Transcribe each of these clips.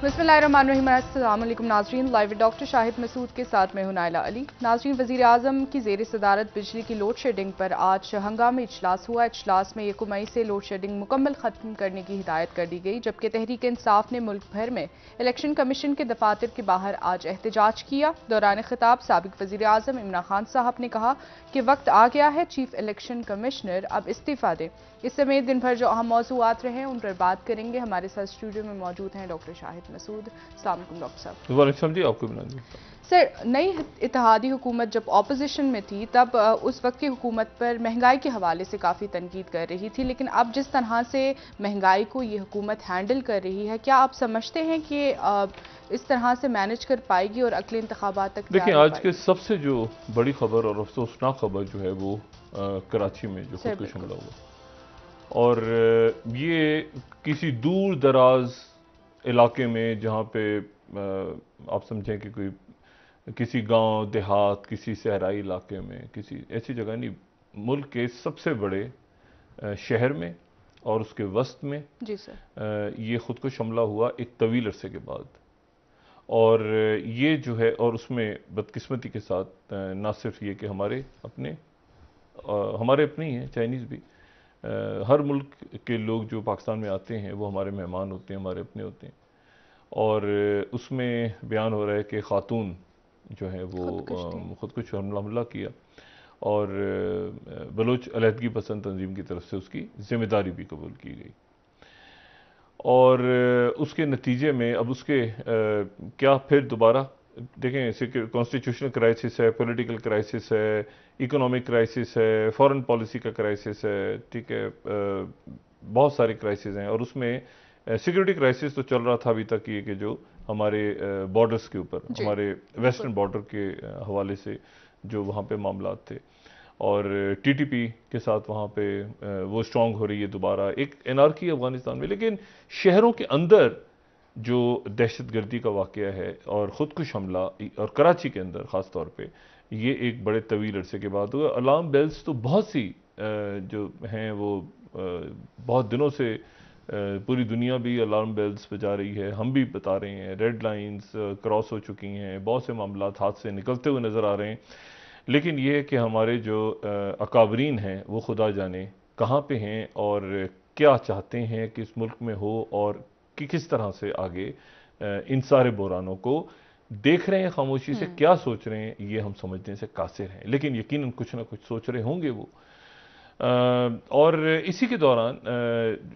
बिस्मिल्लाहिर्रहमानिर्रहीम। अस्सलाम वालेकुम नाज़रीन, लाइव डॉक्टर शाहिद मसूद के साथ मैं हूं नाइला अली। नाज़रीन, वज़ीर आज़म की ज़ेर सदारत बिजली की लोड शेडिंग पर आज हंगामी इजलास हुआ। इजलास में 1 मई से लोड शेडिंग मुकम्मल खत्म करने की हिदायत कर दी गई, जबकि तहरीक इंसाफ ने मुल्क भर में इलेक्शन कमीशन के दफातर के बाहर आज एहतजाज किया। दौरान खिताब साबिक वज़ीर आज़म इमरान खान साहब ने कहा कि वक्त आ गया है चीफ इलेक्शन कमिश्नर अब इस्तीफा दें। इस समेत दिन भर जो अहम मौज़ूआत रहे उन पर बात करेंगे। हमारे साथ स्टूडियो में मौजूद हैं डॉक्टर शाहिद मसूद। अस्सलाम वालेकुम डॉक्टर साहब। वालेकुम जी, आपको बना दी। सर, नई इत्तेहादी हुकूमत जब ऑपोजिशन में थी तब उस वक्त की हुकूमत पर महंगाई के हवाले से काफ़ी तनकीद कर रही थी, लेकिन अब जिस तरह से महंगाई को ये हुकूमत हैंडल कर रही है, क्या आप समझते हैं कि इस तरह से मैनेज कर पाएगी और अगले इंतखाबात तक? देखिए, आज के सबसे जो बड़ी खबर और अफसोसनाक खबर जो है वो कराची में जो खुदकुश हमला हुआ, और ये किसी दूर दराज इलाके में जहाँ पे आप समझें कि कोई किसी गांव देहात, किसी सहराई इलाके में, किसी ऐसी जगह नहीं, मुल्क के सबसे बड़े शहर में और उसके वस्त में जी सर, ये खुदकुश हमला हुआ एक तवील अरसे के बाद। और ये जो है, और उसमें बदकिस्मती के साथ ना सिर्फ ये कि हमारे अपने ही हैं, चाइनीज़ भी, हर मुल्क के लोग जो पाकिस्तान में आते हैं वो हमारे मेहमान होते हैं, हमारे अपने होते हैं। और उसमें बयान हो रहा है कि खातून जो है वो खुदकुश हमला किया और बलोच अलहदगी पसंद तंजीम की तरफ से उसकी जिम्मेदारी भी कबूल की गई। और उसके नतीजे में अब उसके क्या फिर दोबारा देखें, कॉन्स्टिट्यूशनल क्राइसिस है, पॉलिटिकल क्राइसिस है, इकोनॉमिक क्राइसिस है, फॉरेन पॉलिसी का क्राइसिस है, ठीक है, बहुत सारे क्राइसिस हैं। और उसमें सिक्योरिटी क्राइसिस तो चल रहा था अभी तक, ये कि जो हमारे बॉर्डर्स के ऊपर, हमारे वेस्टर्न बॉर्डर के हवाले से जो वहाँ पे मामलात थे, और टीटीपी के साथ वहाँ पे वो स्ट्रांग हो रही है दोबारा, एक एनार्की अफगानिस्तान में। लेकिन शहरों के अंदर जो दहशतगर्दी का वाक़या है और ख़ुदकुश हमला, और कराची के अंदर ख़ास तौर पे, ये एक बड़े तवील अरसे के बाद हुआ। अलार्म बेल्स तो बहुत सी जो हैं वो बहुत दिनों से पूरी दुनिया भी अलार्म बेल्स बजा रही है, हम भी बता रहे हैं, रेड लाइंस क्रॉस हो चुकी हैं, बहुत से मामला हाथ से निकलते हुए नज़र आ रहे हैं। लेकिन यह है कि हमारे जो अकाबरीन हैं वो खुदा जाने कहाँ पे हैं और क्या चाहते हैं कि इस मुल्क में हो, और कि किस तरह से आगे इन सारे बुरानों को देख रहे हैं खामोशी से, क्या सोच रहे हैं ये हम समझने से कासिर हैं। लेकिन यकीनन कुछ ना कुछ सोच रहे होंगे वो। और इसी के दौरान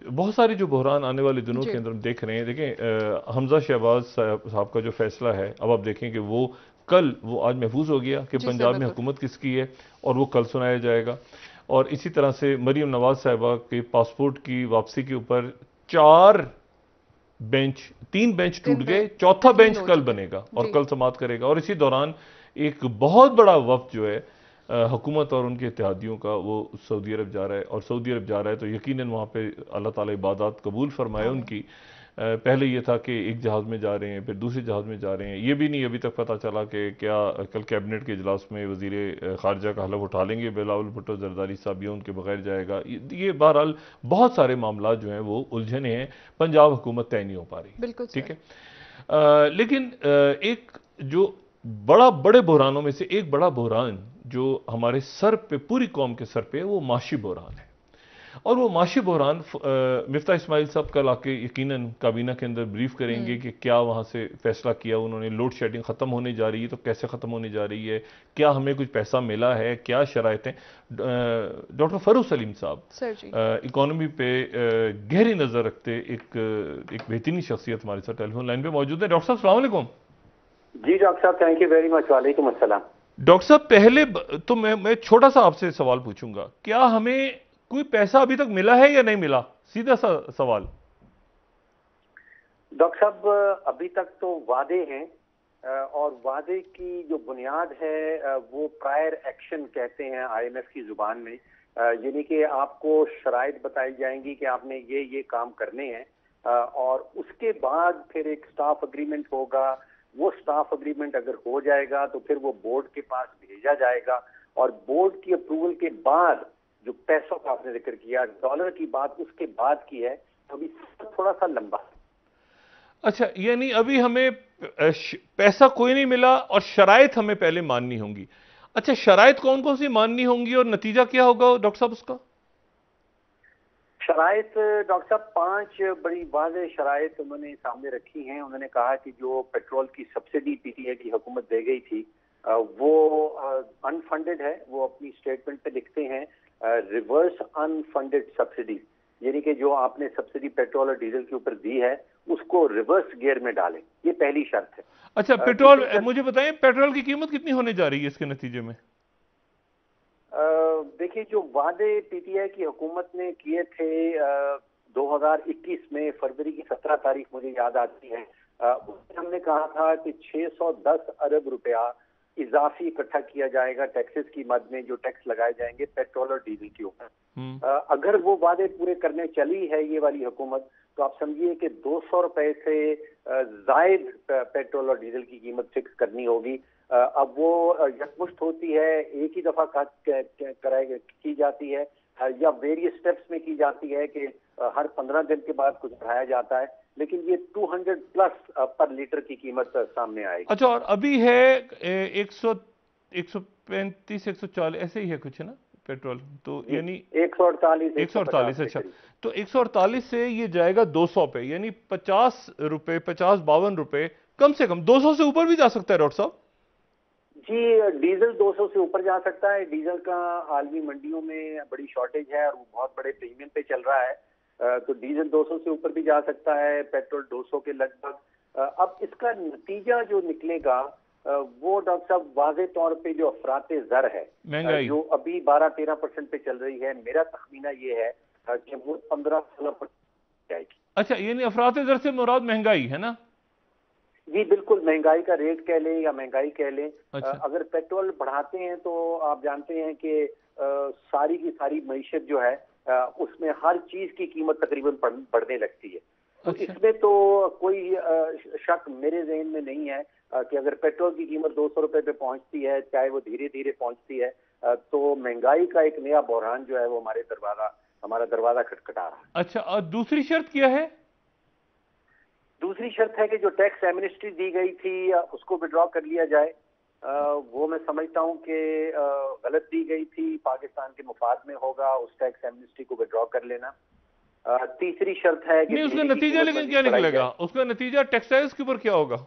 बहुत सारे जो बहरान आने वाले दिनों के अंदर हम देख रहे हैं। देखें, हमजा शहबाज साहब का जो फैसला है, अब आप देखें कि वो कल, वो आज महफूज हो गया कि पंजाब में हुकूमत किसकी है, और वो कल सुनाया जाएगा। और इसी तरह से मरीम नवाज साहिबा के पासपोर्ट की वापसी के ऊपर 3 बेंच टूट गए, चौथा बेंच कल बनेगा और कल समाअत करेगा। और इसी दौरान एक बहुत बड़ा वफ्द जो है हुकूमत और उनके इत्तेहादियों का, वो सऊदी अरब जा रहा है। और सऊदी अरब जा रहा है तो यकीनन वहाँ पे अल्लाह ताला इबादत कबूल फरमाए उनकी। पहले ये था कि एक जहाज़ में जा रहे हैं, फिर दूसरे जहाज़ में जा रहे हैं, ये भी नहीं अभी तक पता चला कि क्या कल कैबिनेट के इजलास में वज़ीर ख़ारजा का हलफ उठा लेंगे बिलावल भुट्टो ज़रदारी साहब, या उनके बगैर जाएगा। ये बहरहाल बहुत सारे मामला जो हैं वो उलझने हैं, पंजाब हुकूमत तय नहीं हो पा रही, ठीक है। लेकिन एक जो बड़े बहरानों में से एक बड़ा बहरान जो हमारे सर पे, पूरी कौम के सर पे है, वो माशी बहरान है। और वो माशी बहरान मिफ्ता इस्माइल साहब कल आके यकीनन काबीना के अंदर ब्रीफ करेंगे कि क्या वहाँ से फैसला किया उन्होंने। लोड शेडिंग ख़त्म होने जा रही है तो कैसे ख़त्म होने जा रही है, क्या हमें कुछ पैसा मिला है, क्या शराइतें। डॉक्टर फ़रूख सलीम साहब इकॉनमी पे गहरी नज़र रखते एक बेहतरीन शख्सियत हमारे साथ टेलीफोन लाइन पर मौजूद है। डॉक्टर साहब अस्सलाम वालेकुम। जी डॉक्टर साहब, थैंक यू वेरी मच। वालेकुम अस्सलाम। डॉक्टर साहब, पहले तो मैं छोटा सा आपसे सवाल पूछूंगा, क्या हमें कोई पैसा अभी तक मिला है या नहीं मिला? सीधा सा सवाल। डॉक्टर साहब, अभी तक तो वादे हैं, और वादे की जो बुनियाद है वो प्रायर एक्शन कहते हैं आईएमएफ की जुबान में। यानी कि आपको शराइत बताई जाएंगी कि आपने ये काम करने हैं, और उसके बाद फिर एक स्टाफ अग्रीमेंट होगा। वो स्टाफ अग्रीमेंट अगर हो जाएगा तो फिर वो बोर्ड के पास भेजा जाएगा, और बोर्ड की अप्रूवल के बाद जो पैसों का आपने जिक्र किया, डॉलर की बात उसके बाद की है, तो अभी थोड़ा सा लंबा। अच्छा, यानी अभी हमें पैसा कोई नहीं मिला और शराइत हमें पहले माननी होंगी। अच्छा, शराइत कौन कौन सी माननी होंगी और नतीजा क्या होगा डॉक्टर साहब उसका? शराइत डॉक्टर साहब 5 बड़ी वाज़ेह शराइत उन्होंने सामने रखी हैं। उन्होंने कहा कि जो पेट्रोल की सब्सिडी पीटीआई की हुकूमत दे गई थी वो अनफंडेड है। वो अपनी स्टेटमेंट पे लिखते हैं रिवर्स अनफंडेड सब्सिडी, यानी कि जो आपने सब्सिडी पेट्रोल और डीजल के ऊपर दी है उसको रिवर्स गियर में डालें। ये पहली शर्त है। अच्छा, पेट्रोल मुझे बताएं, पेट्रोल की कीमत कितनी होने जा रही है इसके नतीजे में? देखिए, जो वादे पीटीआई की हुकूमत ने किए थे 2021 में फरवरी की 17 तारीख मुझे याद आती है, उसमें हमने कहा था कि 610 अरब रुपया इजाफी इकट्ठा किया जाएगा टैक्सेस की मद में, जो टैक्स लगाए जाएंगे पेट्रोल और डीजल के ऊपर। अगर वो वादे पूरे करने चली है ये वाली हुकूमत, तो आप समझिए कि 200 रुपए से जायद पेट्रोल और डीजल की कीमत फिक्स करनी होगी। अब वो यकमुश्त होती है, एक ही दफा की जाती है, या वेरियस स्टेप्स में की जाती है कि हर 15 दिन के बाद कुछ बढ़ाया जाता है, लेकिन ये 200 प्लस पर लीटर की कीमत सामने आएगी। अच्छा, और अभी है 135 140 ऐसे ही है कुछ, है ना पेट्रोल? तो यानी 148 अच्छा, तो 148 से ये जाएगा 200 पे, यानी 50 रुपए, 52 रुपए कम से कम। 200 से ऊपर भी जा सकता है डॉक्टर साहब? जी, डीजल 200 से ऊपर जा सकता है। डीजल का आलमी मंडियों में बड़ी शॉर्टेज है और वो बहुत बड़े प्रीमियम पे चल रहा है, तो डीजल 200 से ऊपर भी जा सकता है, पेट्रोल 200 के लगभग। अब इसका नतीजा जो निकलेगा वो डॉक्टर साहब वाज़े तौर पे जो अफराते ज़र है, महंगाई जो अभी 12-13% पे चल रही है, मेरा तखमीना ये है कि वो 15-16% जाएगी। अच्छा, यानी अफराते ज़र से मुराद महंगाई है ना? जी बिल्कुल, महंगाई का रेट कह लें या महंगाई कह लें। अच्छा। अगर पेट्रोल बढ़ाते हैं तो आप जानते हैं कि सारी की सारी मईशत जो है उसमें हर चीज की कीमत तकरीबन बढ़ने लगती है। तो अच्छा। इसमें तो कोई शक मेरे ज़हन में नहीं है कि अगर पेट्रोल की कीमत 200 रुपए पे पहुंचती है, चाहे वो धीरे धीरे पहुंचती है, तो महंगाई का एक नया बहरान जो है वो हमारा दरवाजा खटखटा रहा है। अच्छा, और दूसरी शर्त क्या है? दूसरी शर्त है कि जो टैक्स एमनेस्टी दी गई थी उसको विड्रॉ कर लिया जाए। वो मैं समझता हूं कि गलत दी गई थी, पाकिस्तान के मुफाद में होगा उस टैक्स एमनेस्टी को विड्रॉ कर लेना। तीसरी शर्त है कि नहीं, उसका नतीजा लेकिन क्या निकलेगा? उसका नतीजा टेक्सटाइल्स के ऊपर क्या होगा?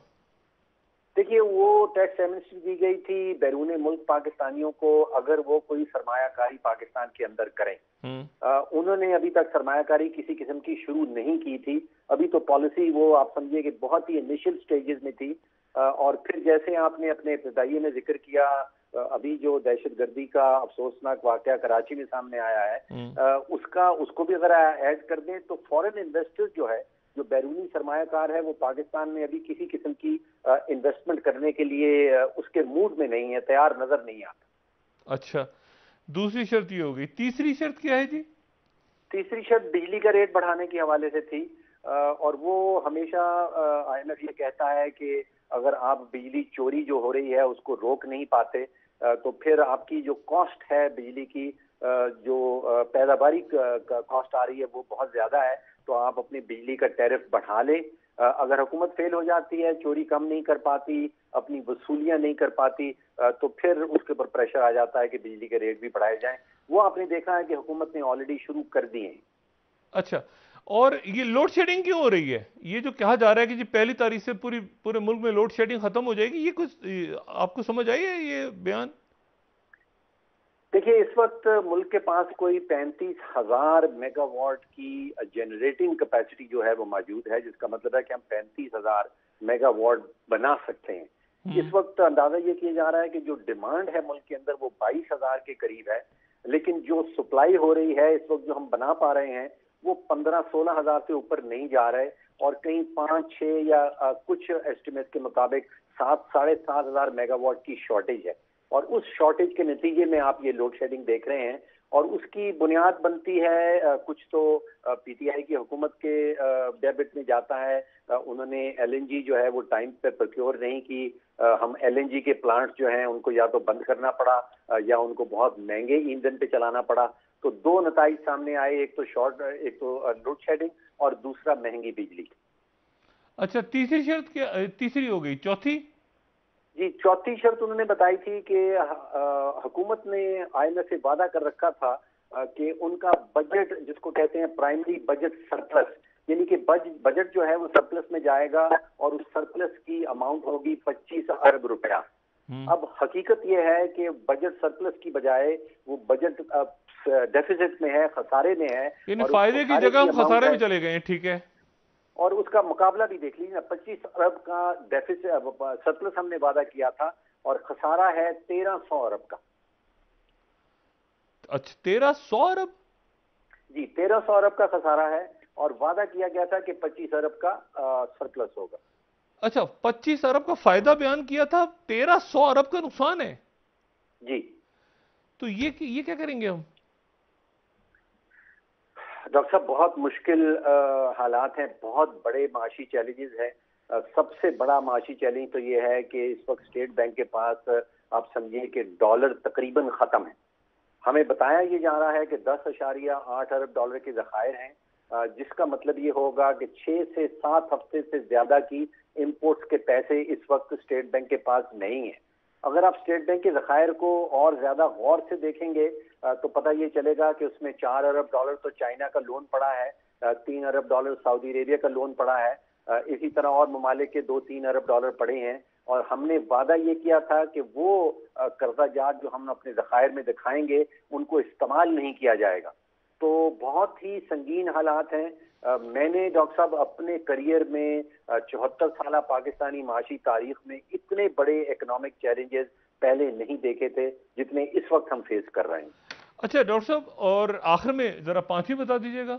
देखिए, वो टैक्स एमनेस्टी दी गई थी बैरून मुल्क पाकिस्तानियों को, अगर वो कोई सरमायाकारी पाकिस्तान के अंदर करें। उन्होंने अभी तक सरमायाकारी किसी किस्म की शुरू नहीं की थी। अभी तो पॉलिसी वो आप समझिए कि बहुत ही इनिशियल स्टेजेस में थी, और फिर जैसे आपने अपने इब्तिदाई में जिक्र किया, अभी जो दहशतगर्दी का अफसोसनाक वाकया कराची में सामने आया है, उसको भी अगर ऐड कर दें तो फॉरेन इन्वेस्टर्स जो है, जो बैरूनी सरमायाकार है, वो पाकिस्तान में अभी किसी किस्म की इन्वेस्टमेंट करने के लिए उसके मूड में नहीं है, तैयार नजर नहीं आता। अच्छा, दूसरी शर्त ये हो गई। तीसरी शर्त क्या है जी? तीसरी शर्त बिजली का रेट बढ़ाने के हवाले से थी, और वो हमेशा आईएमएफ ये कहता है कि अगर आप बिजली चोरी जो हो रही है उसको रोक नहीं पाते, तो फिर आपकी जो कॉस्ट है बिजली की, जो पैदावारी का कॉस्ट आ रही है वो बहुत ज्यादा है, तो आप अपनी बिजली का टैरिफ बढ़ा लें। अगर हुकूमत फेल हो जाती है, चोरी कम नहीं कर पाती, अपनी वसूलियां नहीं कर पाती, तो फिर उसके ऊपर प्रेशर आ जाता है कि बिजली के रेट भी बढ़ाए जाएं। वो आपने देखा है कि हुकूमत ने ऑलरेडी शुरू कर दिए हैं। अच्छा, और ये लोड शेडिंग क्यों हो रही है? ये जो कहा जा रहा है कि जी 1 तारीख से पूरे मुल्क में लोड शेडिंग खत्म हो जाएगी, ये कुछ आपको समझ आई है ये बयान? देखिए, इस वक्त मुल्क के पास कोई 35,000 मेगावाट की जनरेटिंग कैपेसिटी जो है वो मौजूद है, जिसका मतलब है कि हम 35,000 मेगावाट बना सकते हैं। इस वक्त अंदाजा ये किया जा रहा है कि जो डिमांड है मुल्क के अंदर वो 22,000 के करीब है, लेकिन जो सप्लाई हो रही है इस वक्त जो हम बना पा रहे हैं वो 15-16 हजार से ऊपर नहीं जा रहे, और कहीं 5-6 या कुछ एस्टिमेट के मुताबिक 7-7.5 हजार मेगावाट की शॉर्टेज है। और उस शॉर्टेज के नतीजे में आप ये लोड शेडिंग देख रहे हैं, और उसकी बुनियाद बनती है कुछ तो पीटीआई की हुकूमत के डेबिट में जाता है। उन्होंने एलएनजी जो है वो टाइम पे प्रोक्योर नहीं की। हम एलएनजी के प्लांट्स जो हैं उनको या तो बंद करना पड़ा या उनको बहुत महंगे ईंधन पे चलाना पड़ा। तो दो नताइज सामने आए, एक तो लोड शेडिंग और दूसरा महंगी बिजली। अच्छा, तीसरी शर्त क्या, तीसरी हो गई, चौथी? जी, चौथी शर्त उन्होंने बताई थी कि हुकूमत ने आईएमएफ से वादा कर रखा था कि उनका बजट, जिसको कहते हैं प्राइमरी बजट सरप्लस, यानी कि बजट जो है वो सरप्लस में जाएगा और उस सरप्लस की अमाउंट होगी 25 अरब रुपया। अब हकीकत यह है कि बजट सरप्लस की बजाय वो बजट डेफिसिट में है, खसारे में है। यानी और फायदे की जगह हम खसारे में चले गए हैं। ठीक है, और उसका मुकाबला भी देख लीजिए, 25 अरब का डेफिसिट सरप्लस हमने वादा किया था और खसारा है 1300 अरब का। अच्छा, 1300 अरब? जी, 1300 अरब का खसारा है और वादा किया गया था कि 25 अरब का सरप्लस होगा। अच्छा, 25 अरब का फायदा बयान किया था, 1300 अरब का नुकसान है। जी, तो ये क्या करेंगे हम? डॉक्टर साहब, बहुत मुश्किल हालात हैं, बहुत बड़े माशी चैलेंजेस हैं। सबसे बड़ा माशी चैलेंज तो ये है कि इस वक्त स्टेट बैंक के पास आप समझिए कि डॉलर तकरीबन खत्म है। हमें बताया ये जा रहा है कि 10.8 अरब डॉलर के जखायर हैं, जिसका मतलब ये होगा कि 6 से 7 हफ्ते से ज्यादा की इंपोर्ट्स के पैसे इस वक्त स्टेट बैंक के पास नहीं है। अगर आप स्टेट बैंक के जखायर को और ज्यादा गौर से देखेंगे तो पता ये चलेगा कि उसमें 4 अरब डॉलर तो चाइना का लोन पड़ा है, 3 अरब डॉलर सऊदी अरेबिया का लोन पड़ा है, इसी तरह और ममालिक के 2-3 अरब डॉलर पड़े हैं। और हमने वादा ये किया था कि वो कर्जा जात जो हम अपने जखायर में दिखाएंगे उनको इस्तेमाल नहीं किया जाएगा। तो बहुत ही संगीन हालात हैं। मैंने डॉक्टर साहब अपने करियर में 74 साल पाकिस्तानी माशी तारीख में इतने बड़े इकोनॉमिक चैलेंजेस पहले नहीं देखे थे जितने इस वक्त हम फेस कर रहे हैं। अच्छा डॉक्टर साहब, और आखिर में जरा पांचवी बता दीजिएगा।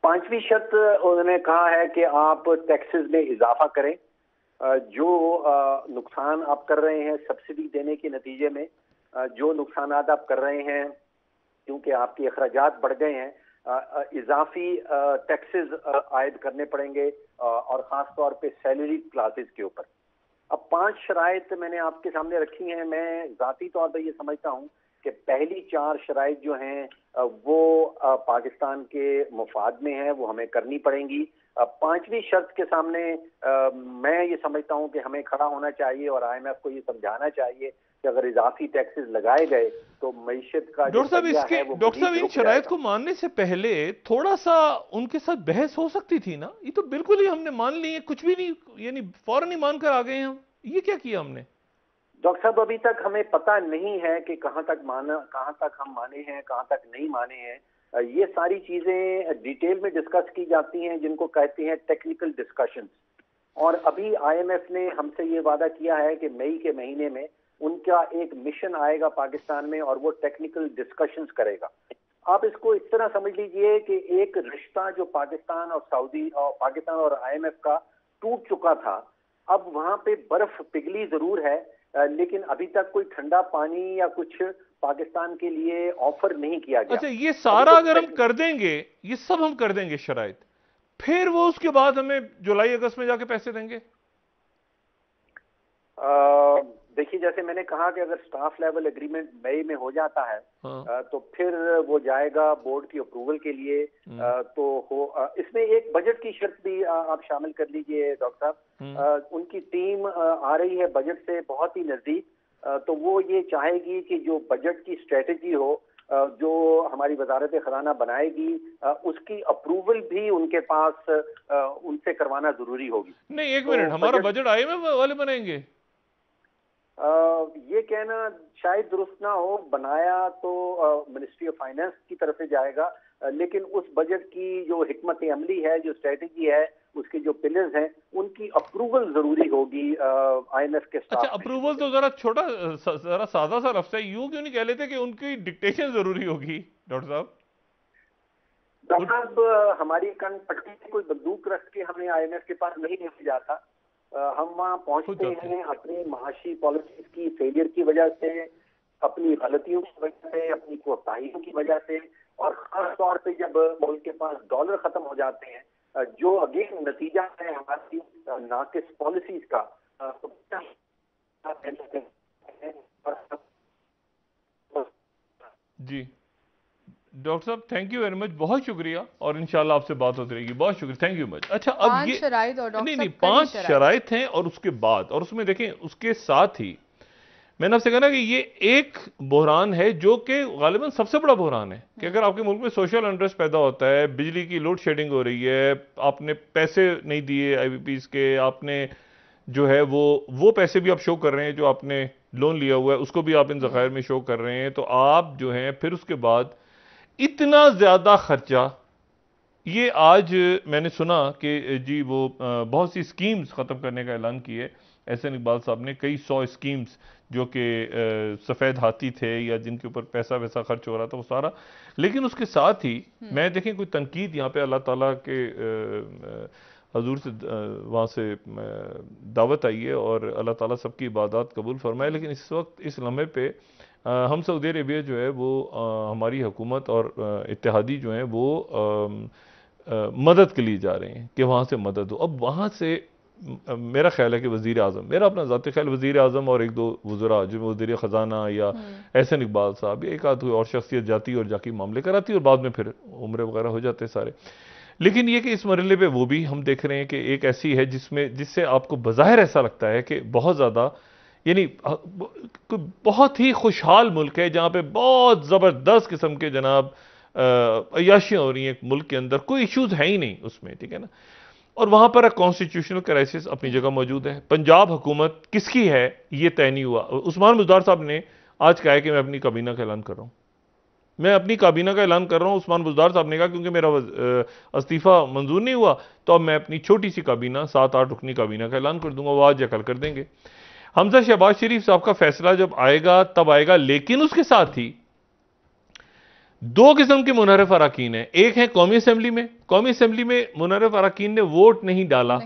पांचवी शर्त उन्होंने कहा है कि आप टैक्सेस में इजाफा करें। जो नुकसान आप कर रहे हैं सब्सिडी देने के नतीजे में, जो नुकसान आप कर रहे हैं क्योंकि आपके अखराजात बढ़ गए हैं, इजाफी टैक्सेस आयद करने पड़ेंगे और ख़ास तौर पे सैलरी क्लासेस के ऊपर। अब 5 शराइत मैंने आपके सामने रखी हैं। मैं ज़ाती तौर पर ये समझता हूँ कि पहली 4 शराइत जो हैं वो पाकिस्तान के मुफाद में है, वो हमें करनी पड़ेंगी। पांचवी शर्त के सामने मैं ये समझता हूँ कि हमें खड़ा होना चाहिए और आईएमएफ को ये समझाना चाहिए कि अगर इजाफी टैक्सेस लगाए गए तो मईशत का जो पहिया है वो डॉक्टर साहब, इन शराइत को जाएगा। मानने से पहले थोड़ा सा उनके साथ बहस हो सकती थी ना। ये तो बिल्कुल ही हमने मान ली है, कुछ भी नहीं, यानी फौरन ही मानकर आ गए हम। ये क्या किया हमने? डॉक्टर साहब, अभी तक हमें पता नहीं है कि कहाँ तक हम माने हैं, कहाँ तक नहीं माने हैं। ये सारी चीजें डिटेल में डिस्कस की जाती हैं जिनको कहते हैं टेक्निकल डिस्कशंस। और अभी आईएमएफ ने हमसे ये वादा किया है कि मई के महीने में उनका एक मिशन आएगा पाकिस्तान में और वो टेक्निकल डिस्कशंस करेगा। आप इसको इस तरह समझ लीजिए कि एक रिश्ता जो पाकिस्तान और आईएमएफ का टूट चुका था, अब वहां पे बर्फ पिघली जरूर है, लेकिन अभी तक कोई ठंडा पानी या कुछ पाकिस्तान के लिए ऑफर नहीं किया गया। अच्छा, ये सारा अगर हम कर देंगे, ये सब हम कर देंगे शराइत, फिर वो उसके बाद हमें जुलाई अगस्त में जाके पैसे देंगे? देखिए, जैसे मैंने कहा कि अगर स्टाफ लेवल एग्रीमेंट मई में हो जाता है हाँ। तो फिर वो जाएगा बोर्ड की अप्रूवल के लिए। इसमें एक बजट की शर्त भी आप शामिल कर लीजिए डॉक्टर साहब। उनकी टीम आ रही है बजट से बहुत ही नजदीक, तो वो ये चाहेगी कि जो बजट की स्ट्रेटेजी हो जो हमारी वजारत खजाना बनाएगी उसकी अप्रूवल भी उनके पास उनसे करवाना जरूरी होगी। नहीं, एक मिनट, हमारा बजट आईएमएफ वाले बनाएंगे? ये कहना शायद दुरुस्त ना हो। बनाया तो मिनिस्ट्री ऑफ फाइनेंस की तरफ से जाएगा, लेकिन उस बजट की जो हिकमत अमली है, जो स्ट्रेटेजी है, उसके जो पिलर्स हैं, उनकी अप्रूवल जरूरी होगी आईएमएफ के स्टाफ। अच्छा, अप्रूवल तो जरा सादा सा लफ्ज़ है, यूं क्यों नहीं कह लेते कि उनकी डिक्टेशन जरूरी होगी डॉक्टर साहब? डॉक्टर साहब, हमारी कन पट्टी में कोई बंदूक रख के हमें आईएमएफ के पास नहीं भेजा जाता। हम वहाँ पहुंचते हैं अपनी माशी पॉलिसीज की फेलियर की वजह से, अपनी गलतियों की वजह से, अपनी कोताहियों की वजह से, और खास तौर पे जब मुल्क के पास डॉलर खत्म हो जाते हैं, जो अगेन नतीजा है हमारी नाकिस पॉलिसीज का। जी डॉक्टर साहब थैंक यू वेरी मच, बहुत शुक्रिया, और इंशाल्लाह आपसे बात होती रहेगी। बहुत शुक्रिया, थैंक यू मच। अच्छा, अब 5 शराइत और डॉक्टर नहीं, साहब 5 कई शराइत हैं, और उसके बाद, और उसमें देखें उसके साथ ही मैंने आपसे कहा ना कि ये एक बहरान है जो कि गालिबन सबसे बड़ा बहरान है कि अगर आपके मुल्क में सोशल अनरेस्ट पैदा होता है, बिजली की लोड शेडिंग हो रही है, आपने पैसे नहीं दिए आईवीपीज के, आपने जो है वो पैसे भी आप शो कर रहे हैं, जो आपने लोन लिया हुआ है उसको भी आप इन ज़खायर में शो कर रहे हैं, तो आप जो हैं फिर उसके बाद इतना ज्यादा खर्चा, ये आज मैंने सुना कि जी वो बहुत सी स्कीम्स खत्म करने का ऐलान किए एहसन इकबाल साहब ने, कई 100 स्कीम्स जो कि सफेद हाथी थे या जिनके ऊपर पैसा वैसा खर्च हो रहा था वो सारा। लेकिन उसके साथ ही मैं देखें कोई तनकीद यहाँ पे अल्लाह ताला के हजूर से वहाँ से दावत आई है और अल्लाह ताला सबकी इबादत कबूल फरमाए, लेकिन इस वक्त इस लम्हे पे हम सऊदी अरेबिया जो है वो हमारी हुकूमत और इत्तेहादी जो हैं वो मदद के लिए जा रहे हैं कि वहाँ से मदद हो। अब वहाँ से मेरा ख्याल है कि वज़ीर आज़म, मेरा अपना ज़ाती ख्याल, वज़ीर आज़म और एक दो वज़रा जो वज़ीर ख़जाना या एहसन इकबाल साहब या एक आध और शख्सियत जाती और जाके मामले कराती और बाद में फिर उम्र वगैरह हो जाते सारे। लेकिन ये कि इस मरहले पे वो भी हम देख रहे हैं कि एक ऐसी है जिससे आपको बज़ाहिर ऐसा लगता है कि बहुत ज़्यादा, यानी बहुत ही खुशहाल मुल्क है जहाँ पे बहुत ज़बरदस्त किस्म के जनाब अय्याशियाँ हो रही हैं मुल्क के अंदर, कोई इश्यूज है ही नहीं उसमें, ठीक है ना। और वहां पर कॉन्स्टिट्यूशनल क्राइसिस अपनी जगह मौजूद है। पंजाब हुकूमत किसकी है ये तय नहीं हुआ। उस्मान बुज़दार साहब ने आज कहा है कि मैं अपनी काबीना का ऐलान कर रहा हूं, मैं अपनी काबीना का ऐलान कर रहा हूं। उस्मान बुज़दार साहब ने कहा क्योंकि मेरा इस्तीफा मंजूर नहीं हुआ तो अब मैं अपनी छोटी सी काबीना 7-8 रुकनी काबीना का ऐलान कर दूंगा, वो आज या कल कर देंगे। हमजा शहबाज शरीफ साहब का फैसला जब आएगा तब आएगा, लेकिन उसके साथ ही दो किस्म के मुनहरफ अराकीन हैं। एक है कौमी असेंबली में मुनहरफ अराकीन ने वोट नहीं डाला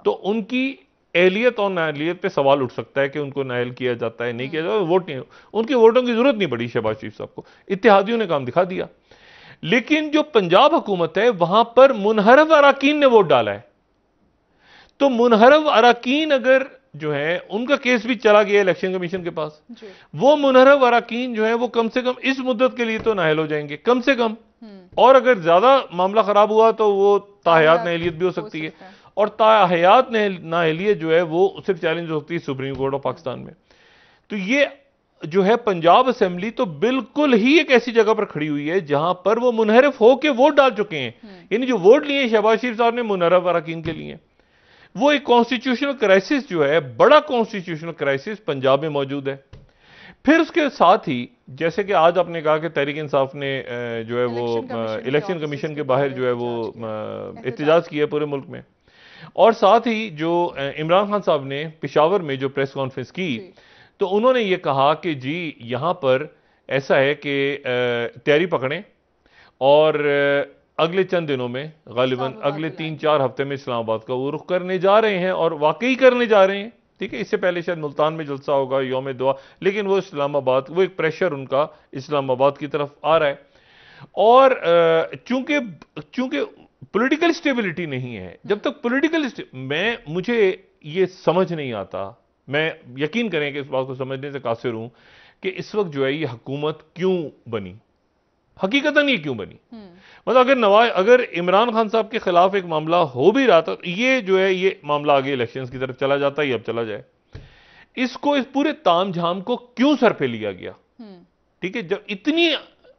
तो उनकी एहलियत और नाअहलियत पे सवाल उठ सकता है कि उनको नाअहल किया जाता है, नहीं किया जाता, वोट नहीं, उनके वोटों की जरूरत नहीं पड़ी शहबाज शरीफ साहब को, इत्तेहादियों ने काम दिखा दिया। लेकिन जो पंजाब हुकूमत है वहां पर मुनहरफ अराकीन ने वोट डाला है, तो मुनहरफ अराकीन अगर जो है उनका केस भी चला गया इलेक्शन कमीशन के पास, वो मुनहरफ अराकीन जो है वो कम से कम इस मुद्दत के लिए तो नाअहल हो जाएंगे कम से कम, और अगर ज्यादा मामला खराब हुआ तो वो ताहयात नाअहलियत भी हो सकती है, और ताहयात नाअहलियत जो है वो सिर्फ चैलेंज हो सकती है सुप्रीम कोर्ट ऑफ पाकिस्तान में। तो ये जो है पंजाब असेंबली तो बिल्कुल ही एक ऐसी जगह पर खड़ी हुई है जहां पर वो मुनहरफ होकर वोट डाल चुके हैं, यानी जो वोट लिए शहबाज शरीफ साहब ने मुनहरफ अराकीन के लिए। वो एक कॉन्स्टिट्यूशनल क्राइसिस जो है, बड़ा कॉन्स्टिट्यूशनल क्राइसिस पंजाब में मौजूद है। फिर उसके साथ ही जैसे कि आज आपने कहा कि तहरीक इंसाफ ने जो है वो इलेक्शन कमीशन के बाहर जो है वो एहतजाज किया पूरे मुल्क में, और साथ ही जो इमरान खान साहब ने पेशावर में जो प्रेस कॉन्फ्रेंस की तो उन्होंने ये कहा कि जी यहां पर ऐसा है कि तैयारी पकड़ें और अगले चंद दिनों में गालिबन अगले 3-4 हफ्ते में इस्लामाबाद का वो रुख करने जा रहे हैं, और वाकई करने जा रहे हैं, ठीक है। इससे पहले शायद मुल्तान में जलसा होगा, यौम दुआ, लेकिन वो इस्लामाबाद, वो एक प्रेशर उनका इस्लामाबाद की तरफ आ रहा है। और चूंकि पॉलिटिकल स्टेबिलिटी नहीं है, जब तक मुझे ये समझ नहीं आता, मैं यकीन करें कि इस बात को समझने से कासिर हूं कि इस वक्त जो है ये हुकूमत क्यों बनी, हकीकतन ये क्यों बनी। मतलब अगर इमरान खान साहब के खिलाफ एक मामला हो भी रहा था, ये जो है ये मामला आगे इलेक्शंस की तरफ चला जाता, ये अब चला जाए, इसको इस पूरे तामझाम को क्यों सर पे लिया गया, ठीक है। जब इतनी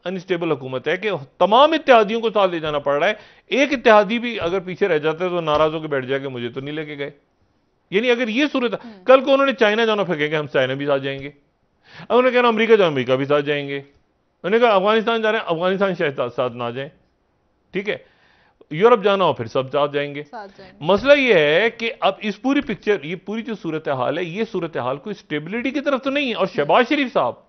अनस्टेबल हुकूमत है कि तमाम इत्तेहादियों को साथ ले जाना पड़ रहा है, एक इत्तेहादी भी अगर पीछे रह जाता है तो नाराज होकर बैठ जाएगा, मुझे तो नहीं लेके गए। यानी अगर ये सूरत, कल को उन्होंने चाइना जाना फेंकेंगे, हम चाइना भी साथ जाएंगे, अब उन्होंने कहना अमेरिका जाओ, अमेरिका भी साथ जाएंगे, उन्होंने कहा अफगानिस्तान जा रहे हैं, अफगानिस्तान शायद साथ ना जाए, ठीक है। यूरोप जाना हो फिर सब साथ जाएंगे। मसला यह है कि अब इस पूरी पिक्चर, ये पूरी जो सूरत हाल है, ये सूरत हाल कोई स्टेबिलिटी की तरफ तो नहीं है, और शहबाज शरीफ साहब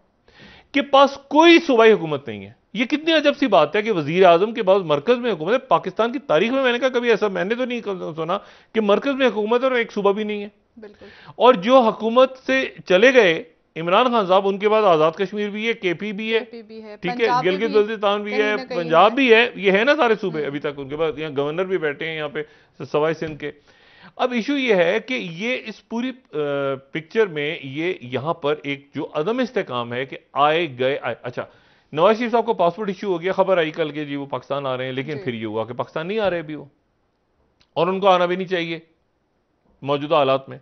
के पास कोई सूबाई हुकूमत नहीं है। ये कितनी अजब सी बात है कि वजीर आजम के पास मरकज में हुकूमत है। पाकिस्तान की तारीख में मैंने कहा कभी ऐसा मैंने तो नहीं सुना कि मरकज में हुकूमत है और एक सूबा भी नहीं है। और जो हुकूमत से चले गए इमरान खान साहब, उनके बाद आजाद कश्मीर भी है, केपी भी है, ठीक है, गिलगित बल्तिस्तान भी है, पंजाब भी है, ये है ना सारे सूबे अभी तक उनके पास, यहाँ गवर्नर भी बैठे हैं यहाँ पे सवाई सिंध के। अब इशू ये है कि ये इस पूरी पिक्चर में ये यहां पर एक जो अदम इस्तेकाम है कि आए गए अच्छा नवाज शरीफ साहब को पासपोर्ट इश्यू हो गया, खबर आई कल के जी वो पाकिस्तान आ रहे हैं, लेकिन जी। फिर ये हुआ कि पाकिस्तान नहीं आ रहे अभी वो, और उनको आना भी नहीं चाहिए मौजूदा हालात में,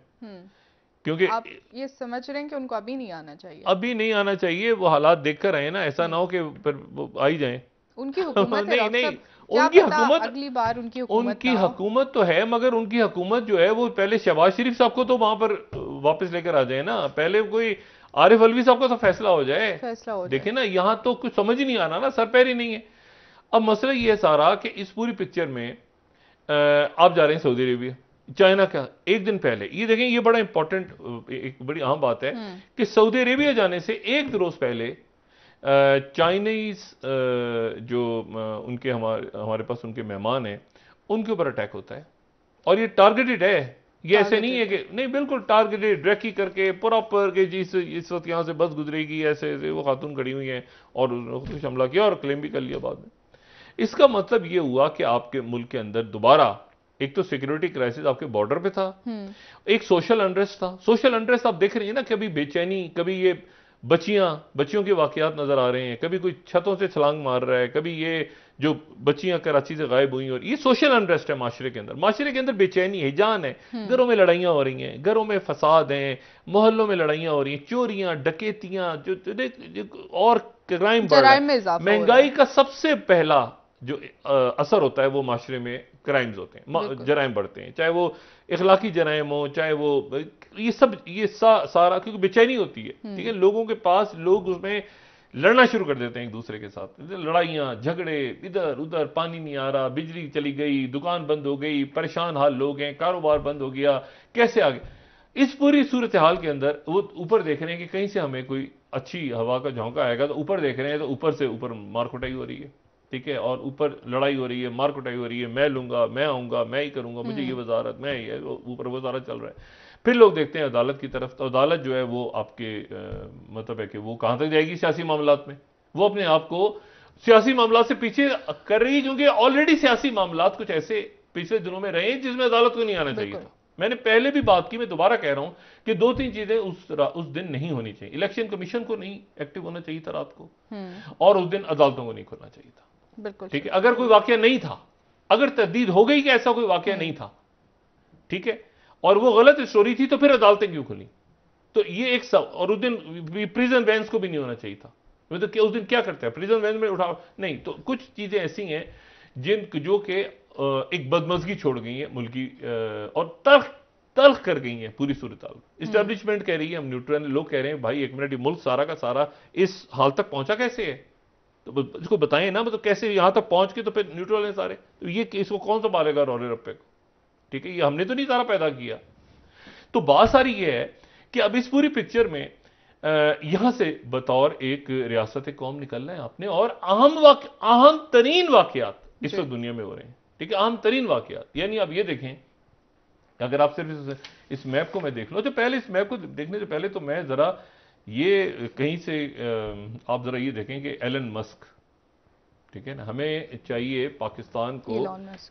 क्योंकि आप ये समझ रहे हैं कि उनको अभी नहीं आना चाहिए? अभी नहीं आना चाहिए, वो हालात देखकर आए ना, ऐसा ना हो कि फिर वो आ ही जाएं। उनकी हुकूमत है नहीं डॉक्टर नहीं, साहब, क्या उनकी पता हुकूमत, अगली बार उनकी हुकूमत उनकी ना हो। हुकूमत तो है, मगर उनकी हुकूमत जो है वो पहले शहबाज शरीफ साहब को तो वहां पर वापस लेकर आ जाए ना, पहले कोई आरिफ अलवी साहब का तो फैसला हो जाए। फैसला हो जाए। देखिए ना, यहां तो कुछ समझ ही नहीं आना ना, सर पैर ही नहीं है। अब मसला ये है सारा कि इस पूरी पिक्चर में आप जा रहे हैं सऊदी अरेबिया, चाइना का एक दिन पहले, ये देखें ये बड़ा इंपॉर्टेंट, एक बड़ी अहम बात है कि सऊदी अरेबिया जाने से एक रोज पहले चाइनीज जो उनके हमारे पास उनके मेहमान हैं उनके ऊपर अटैक होता है, और ये टारगेटेड है, ये ऐसे नहीं है कि नहीं, बिल्कुल टारगेटेड ड्रैकी करके प्रॉपर के जी इस वक्त यहां से बस गुजरेगी, ऐसे ऐसे वो खातून खड़ी हुई हैं और कुछ हमला किया और क्लेम भी कर लिया बाद में। इसका मतलब ये हुआ कि आपके मुल्क के अंदर दोबारा एक तो सिक्योरिटी क्राइसिस आपके बॉर्डर पे था, एक सोशल अनरेस्ट था। सोशल अनरेस्ट आप देख रहे हैं ना, कभी बेचैनी, कभी ये बच्चियों के वाकयात नजर आ रहे हैं, कभी कोई छतों से छलांग मार रहा है, कभी ये जो बच्चियां कराची से गायब हुई, और ये सोशल अनरेस्ट है माशरे के अंदर। माशरे के अंदर बेचैनी है, जान है, घरों में लड़ाइयां हो रही हैं, घरों में फसाद हैं, मोहल्लों में लड़ाइयां हो रही हैं, चोरियां डकैतियां और क्राइम बढ़ रहा है। महंगाई का सबसे पहला जो असर होता है वो माशरे में क्राइम्स होते हैं, जराइम बढ़ते हैं, चाहे वो इखलाकी जराइम हो, चाहे वो ये सब सारा, क्योंकि बेचैनी होती है, ठीक है, लोगों के पास, लोग उसमें लड़ना शुरू कर देते हैं एक दूसरे के साथ, लड़ाइयां झगड़े, इधर उधर, पानी नहीं आ रहा, बिजली चली गई, दुकान बंद हो गई, परेशान हाल लोग हैं, कारोबार बंद हो गया, कैसे आगे। इस पूरी सूरत हाल के अंदर वो ऊपर देख रहे हैं कि कहीं से हमें कोई अच्छी हवा का झोंका आएगा, तो ऊपर देख रहे हैं तो ऊपर से ऊपर मार कुटाई हो रही है, ठीक है, और ऊपर लड़ाई हो रही है, मार कुटाई हो रही है, मैं लूंगा, मैं आऊंगा, मैं ही करूंगा, मुझे ये वजारत, मैं ये, ऊपर वो सारा चल रहा है। फिर लोग देखते हैं अदालत की तरफ, तो अदालत जो है वो आपके मतलब है कि वो कहां तक जाएगी सियासी मामलात में, वो अपने आप को सियासी मामलात से पीछे कर रही है, क्योंकि ऑलरेडी सियासी मामलात कुछ ऐसे पिछले दिनों में रहे जिसमें अदालत को नहीं आना चाहिए था। मैंने पहले भी बात की, मैं दोबारा कह रहा हूं कि दो तीन चीजें उस दिन नहीं होनी चाहिए। इलेक्शन कमीशन को नहीं एक्टिव होना चाहिए था रात को, और उस दिन अदालतों को नहीं खुलना चाहिए था, बिल्कुल ठीक है। अगर कोई वाकया नहीं था, अगर तस्दीद हो गई कि ऐसा कोई वाकया नहीं था, ठीक है, और वो गलत स्टोरी थी, तो फिर अदालतें क्यों खुली? तो ये एक सब, और उस दिन प्रिजन वैन्स को भी नहीं होना चाहिए था। तो उस दिन क्या करते हैं, प्रिजन वैन में उठा नहीं, तो कुछ चीजें ऐसी हैं जो कि एक बदमजगी छोड़ गई है मुल्की, और तल्ख कर गई है पूरी सूरत हाल। इस्टेब्लिशमेंट कह रही है हम न्यूट्रल, लोग कह रहे हैं भाई एक मिनट, ये मुल्क सारा का सारा इस हाल तक पहुंचा कैसे है, तो इसको बताएं ना, मतलब कैसे यहां तक पहुंच के, तो फिर न्यूट्रल है संभाले, तो ये इसको कौन संभालेगा रौले रप्पे को, ठीक है, ये हमने तो नहीं सारा पैदा किया। तो बात सारी ये है कि अब इस पूरी पिक्चर में यहां से बतौर एक रियासत कौम निकलना है आपने, और अहम तरीन वाकयात इस वक्त दुनिया में हो रहे हैं, ठीक है, अहम तरीन वाकयात। यानी आप ये देखें, अगर आप सिर्फ इस मैप को मैं देख लो, तो पहले इस मैप को देखने से पहले तो मैं जरा ये कहीं से आप जरा ये देखें कि एलन मस्क, ठीक है ना, हमें चाहिए पाकिस्तान को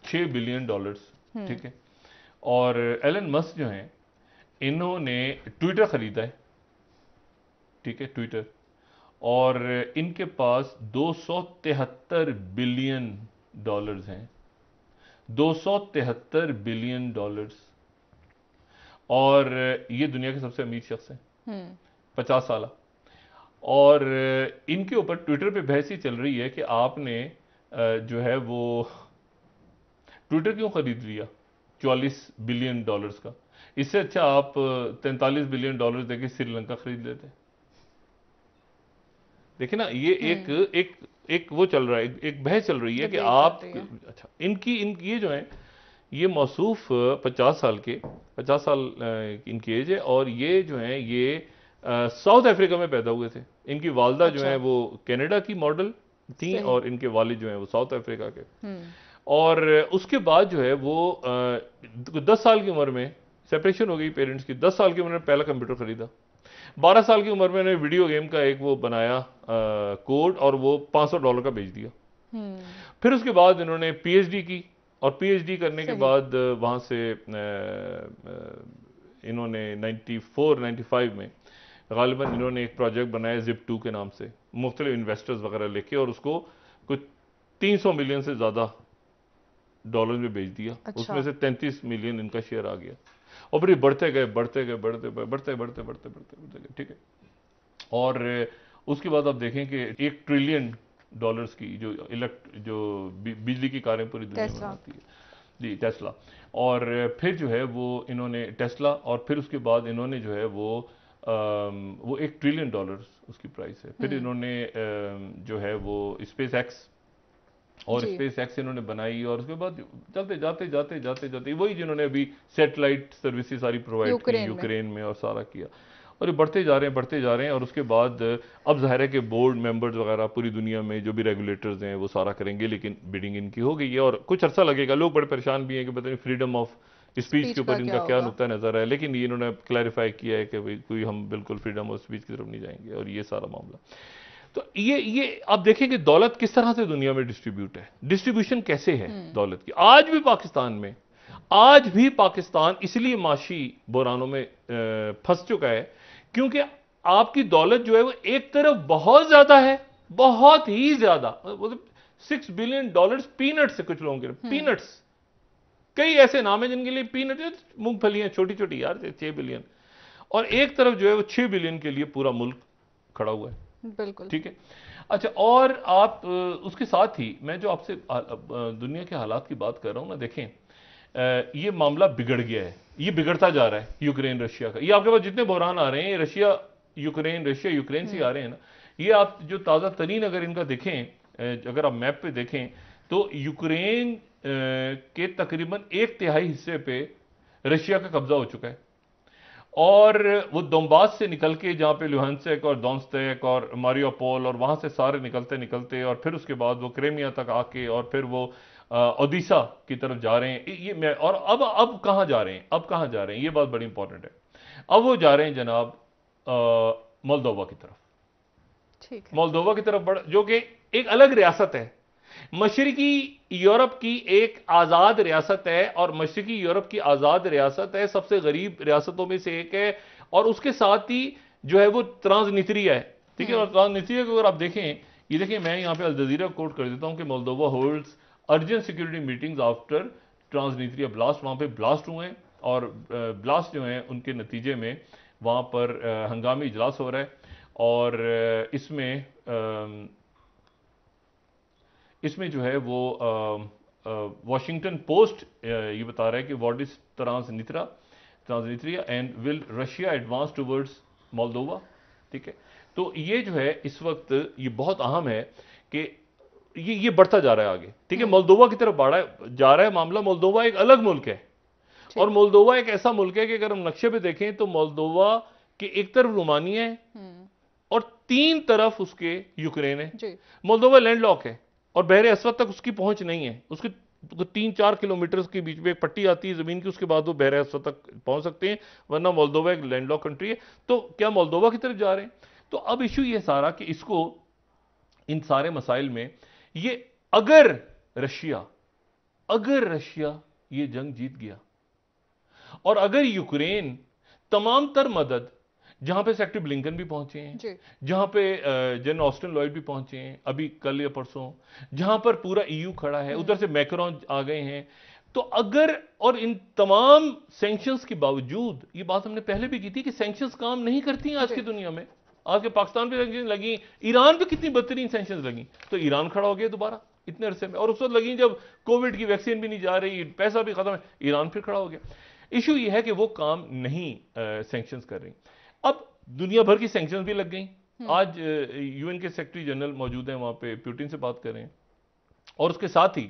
$6 बिलियन, ठीक है, और एलन मस्क जो हैं इन्होंने ट्विटर खरीदा है, ठीक है, ट्विटर, और इनके पास $273 बिलियन हैं, $273 बिलियन, और ये दुनिया के सबसे अमीर शख्स हैं, 50 साल। और इनके ऊपर ट्विटर पे बहस ही चल रही है कि आपने जो है वो ट्विटर क्यों खरीद लिया $44 बिलियन का, इससे अच्छा आप $43 बिलियन देके श्रीलंका खरीद लेते। देखिए ना, ये एक वो चल रहा है, एक बहस चल रही है कि आप, अच्छा, ये जो है ये मौसूफ 50 साल इनकी एज है, और ये जो है ये साउथ अफ्रीका में पैदा हुए थे। इनकी वालदा जो है वो कनाडा की मॉडल थी, और इनके वालिद जो है वो साउथ अफ्रीका के। और उसके बाद जो है वो 10 साल की उम्र में सेपरेशन हो गई पेरेंट्स की, 10 साल की उम्र में पहला कंप्यूटर खरीदा, 12 साल की उम्र में उन्होंने वीडियो गेम का एक वो बनाया कोड, और वो $500 का बेच दिया। फिर उसके बाद इन्होंने पीएचडी की, और पीएचडी करने के बाद वहां से इन्होंने 95 में गालिबन इन्होंने एक प्रोजेक्ट बनाया ZIP2 के नाम से, मुख्तलिफ इन्वेस्टर्स वगैरह लेके, और उसको कुछ 300 मिलियन से ज़्यादा डॉलर में बेच दिया। अच्छा। उसमें से 33 मिलियन इनका शेयर आ गया, और फिर ये बढ़ते गए बढ़ते गए बढ़ते बढ़ते बढ़ते बढ़ते बढ़ते बढ़ते गए, ठीक है। और उसके बाद आप देखें कि 1 ट्रिलियन डॉलर्स की जो बिजली की कारें पूरी दुनिया में बनाती है जी, टेस्ला। और फिर जो है वो इन्होंने टेस्ला, और फिर उसके बाद इन्होंने जो है वो 1 ट्रिलियन डॉलर उसकी प्राइस है। फिर इन्होंने जो है वो स्पेस एक्स, और स्पेस एक्स इन्होंने बनाई, और उसके बाद चलते जाते जाते जाते जाते वही जिन्होंने अभी सैटेलाइट सर्विसेज सारी प्रोवाइड की यूक्रेन में और सारा किया, और ये बढ़ते जा रहे हैं बढ़ते जा रहे हैं। और उसके बाद अब जाहिर है कि बोर्ड मेंबर्स वगैरह पूरी दुनिया में जो भी रेगुलेटर्स हैं वो सारा करेंगे, लेकिन बिडिंग इनकी हो गई है और कुछ अर्सा लगेगा। लोग बड़े परेशान भी हैं कि पता नहीं फ्रीडम ऑफ स्पीच के ऊपर इनका क्या नुक्ता नजर है, लेकिन ये इन्होंने क्लैरिफाई किया है कि भाई कोई हम बिल्कुल फ्रीडम ऑफ स्पीच की तरफ नहीं जाएंगे, और ये सारा मामला। तो ये आप देखें कि दौलत किस तरह से दुनिया में डिस्ट्रीब्यूट है, डिस्ट्रीब्यूशन कैसे है दौलत की। आज भी पाकिस्तान इसलिए माशी बुरानों में फंस चुका है क्योंकि आपकी दौलत जो है वो एक तरफ बहुत ज्यादा है, बहुत ही ज्यादा, मतलब $6 बिलियन पीनट से, कुछ लोगों के पीनट्स, कई ऐसे नाम है जिनके लिए पीनट मूंगफलियां छोटी छोटी यार 6 बिलियन, और एक तरफ जो है वो 6 बिलियन के लिए पूरा मुल्क खड़ा हुआ है। बिल्कुल ठीक है। अच्छा, और आप उसके साथ ही मैं जो आपसे दुनिया के हालात की बात कर रहा हूं ना, देखें ये मामला बिगड़ गया है, ये बिगड़ता जा रहा है यूक्रेन रशिया का। ये आपके पास जितने बहरान आ रहे हैं, ये रशिया यूक्रेन से आ रहे हैं ना। ये आप जो ताज़ा तरीन अगर इनका देखें, अगर आप मैप पे देखें तो यूक्रेन के तकरीबन 1/3 हिस्से पे रशिया का कब्जा हो चुका है, और वो दोनबास से निकल के जहां पे लुहांस्क और दोनेत्स्क और मारियोपोल, और वहां से सारे निकलते निकलते और फिर उसके बाद वो क्रेमिया तक आके, और फिर वो ओडिशा की तरफ जा रहे हैं। ये मैं, और अब कहां जा रहे हैं, ये बात बड़ी इंपॉर्टेंट है। अब वो जा रहे हैं जनाब मोल्दोवा की तरफ। ठीक है। मोल्दोवा की तरफ जो कि एक अलग रियासत है, मशरकी यूरोप की एक आजाद रियासत है, और मशरकी यूरोप की आजाद रियासत है, सबसे गरीब रियासतों में से एक है, और उसके साथ ही जो है वो ट्रांसनिस्ट्रिया है। ठीक है। और ट्रांसनिस्ट्रिया को अगर आप देखें, ये देखिए मैं यहां पे अल जजीरा कोट कर देता हूं कि Moldova holds urgent security meetings after Transnistria blast. वहां पे ब्लास्ट हुए हैं, और ब्लास्ट जो है उनके नतीजे में वहां पर हंगामी इजलास हो रहा है, और इसमें जो है वो वॉशिंगटन पोस्ट ये बता रहा है कि what is Transnistria and will Russia advance towards Moldova. ठीक है। तो ये जो है इस वक्त ये बहुत अहम है कि ये बढ़ता जा रहा है आगे। ठीक है। मोल्दोवा की तरफ जा रहा है मामला। मोल्दोवा एक अलग मुल्क है, और मोल्दोवा एक ऐसा मुल्क है कि अगर हम नक्शे पे देखें तो मोल्दोवा के एक तरफ रोमानिया है और 3 तरफ उसके यूक्रेन है। मोल्दोवा लैंडलॉक है और बहरे अस्वद तक उसकी पहुंच नहीं है। उसके 3-4 किलोमीटर के बीच में एक पट्टी आती है जमीन की, उसके बाद वो बहरे अस्वद तक पहुंच सकते हैं, वरना मोल्दोवा एक लैंडलॉक कंट्री है। तो क्या मोल्दोवा की तरफ जा रहे हैं? तो अब इशू ये सारा कि इसको, इन सारे मसाइल में, ये अगर रशिया ये जंग जीत गया, और अगर यूक्रेन तमाम तर मदद, जहां पे सेक्रेटरी ब्लिंकन भी पहुंचे हैं, जहां पे जनरल ऑस्टिन लॉयड भी पहुंचे हैं अभी कल या परसों, जहां पर पूरा ईयू खड़ा है, उधर से मैक्रोन आ गए हैं, तो अगर, और इन तमाम सैंक्शंस के बावजूद, ये बात हमने पहले भी की थी कि सैंक्शंस काम नहीं करती हैं आज की दुनिया में। आज के पाकिस्तान पे सैंक्शंस लगी, ईरान पे कितनी बदतरीन सैंक्शंस लगी, तो ईरान खड़ा हो गया दोबारा इतने अरसे में, और उस वक्त लगी जब कोविड की वैक्सीन भी नहीं जा रही, पैसा भी खत्म है, ईरान फिर खड़ा हो गया। इशू ये है कि वो काम नहीं सैंक्शंस कर रही। अब दुनिया भर की सैंक्शंस भी लग गई। आज यूएन के सेक्रेटरी जनरल मौजूद हैं वहां पे, पुतिन से बात कर रहे हैं, और उसके साथ ही